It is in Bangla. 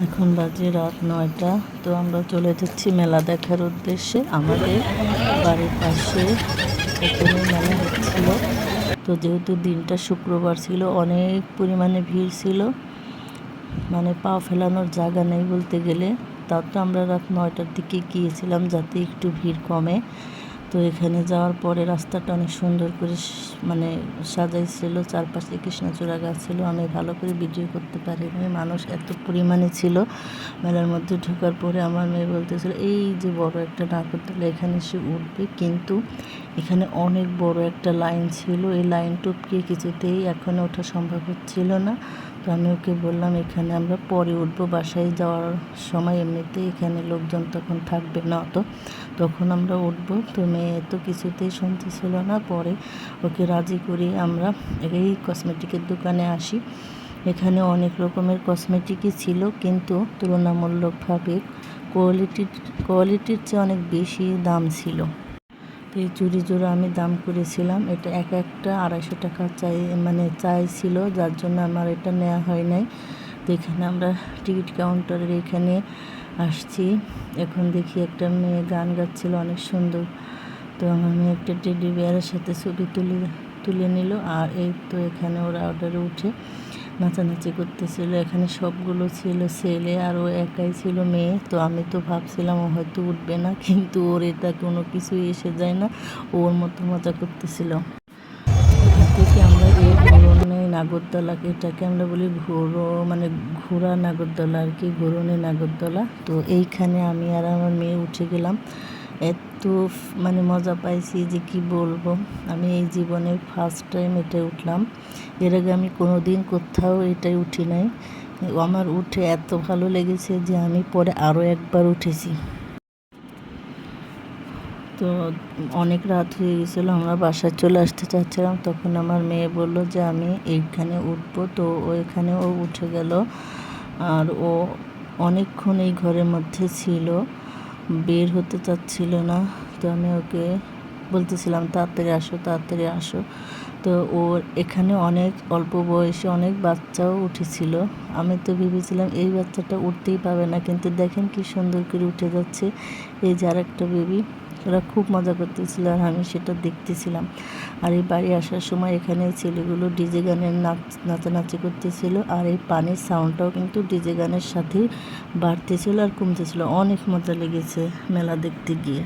এখন বাজে রাত ৯টা। তো আমরা চলে যাচ্ছি মেলা দেখার উদ্দেশ্যে। আমাদের বাড়ির পাশে এখানে মেলা হচ্ছিল। তো যেহেতু দিনটা শুক্রবার ছিল, অনেক পরিমাণে ভিড় ছিল, মানে পা ফেলানোর জায়গা নেই বলতে গেলে। তাও তো আমরা রাত ৯টার দিকে গিয়েছিলাম যাতে একটু ভিড় কমে। তো এখানে যাওয়ার পরে রাস্তাটা অনেক সুন্দর করে মানে সাজাইছিল, চারপাশে কৃষ্ণচূড়া গাছ ছিল। আমি ভালো করে ভিডিও করতে পারিনি, মানুষ এত পরিমাণে ছিল। মেলার মধ্যে ঢোকার পরে আমার মেয়ে বলতেছিল এই যে বড় একটা নাগরদোলা, এখানে সে উঠবে, কিন্তু এখানে অনেক বড় একটা লাইন ছিল। এই লাইন টপকে কিছুতেই এখনো ওঠা সম্ভব হচ্ছিল না। তো আমি ওকে বললাম এখানে আমরা পরে উঠবো, বাসায় যাওয়ার সময় এমনিতেই এখানে লোকজন তখন থাকবে না, তখন আমরা উঠবো। তো মেয়ে তো কিছুতেই শুনতেছিল না। পরে ওকে রাজি করে আমরা এই কসমেটিকের দোকানে আসি। এখানে অনেক রকমের কসমেটিকই ছিল, কিন্তু তুলনামূলকভাবে কোয়ালিটির চেয়ে অনেক বেশি দাম ছিল। তো এই চুড়ি জোড়া আমি দাম করেছিলাম, এটা একটা 250 টাকা চাইছিল, যার জন্য আমার এটা নেওয়া হয় নাই। তো এখানে আমরা টিকিট কাউন্টারের এখানে আসছি। এখন দেখি একটা মেয়ে গান গাচ্ছিল অনেক সুন্দর। তো আমার মেয়ে একটা টেডি বিয়ারের সাথে ছবি তুলে নিল। আর এই তো এখানে ওরা অর্ডারে উঠে নাচানাচি করতেছিল। এখানে সবগুলো ছিল ছেলে আর ও একাই ছিল মেয়ে। তো আমি তো ভাবছিলাম ও হয়তো উঠবে না, কিন্তু ওর এটা কোনো কিছুই এসে যায় না, ওর মতো মজা করতেছিল। এখান থেকে আমরা এই ঘুরনে নাগরদোলা, এটাকে আমরা বলি ঘোড়া নাগরদোলা আর কি, ঘুরনে নাগরদোলা। তো এইখানে আমি আর আমার মেয়ে উঠে গেলাম। এত মজা পাইছি যে কি বলবো। আমি এই জীবনে ফার্স্ট টাইম এটাই উঠলাম। এর আগে আমি কোনো দিন কোথাও এটাই উঠি নাই। আমার উঠে এত ভালো লেগেছে যে আমি পরে আরও একবার উঠেছি। তো অনেক রাত হয়ে গেছিলো, আমরা বাসায় চলে আসতে চাচ্ছিলাম। তখন আমার মেয়ে বলল যে আমি এইখানে উঠবো। তো ও উঠে গেল। আর ও অনেকক্ষণ এই ঘরের মধ্যে ছিল, বের হতে চাচ্ছিল না। তো আমি ওকে বলতেছিলাম তাড়াতাড়ি আসো, তাড়াতাড়ি আসো। তো ওর এখানে অনেক অল্প বয়সে অনেক বাচ্চাও উঠেছিল। আমি তো ভেবেছিলাম এই বাচ্চাটা উঠতেই পাবে না, কিন্তু দেখেন কি সুন্দর করে উঠে যাচ্ছে। এই যে আর একটা বেবি, ওরা খুব মজা করতেছিল আর আমি সেটা দেখতেছিলাম। আর এই বাড়ি আসার সময় এখানে ছেলেগুলো ডিজে গানের নাচানাচি করতেছিল। আর এই পানির সাউন্ডটাও কিন্তু ডিজে গানের সাথেই বাড়তেছিল আর কমতেছিল। অনেক মজা লেগেছে মেলা দেখতে গিয়ে।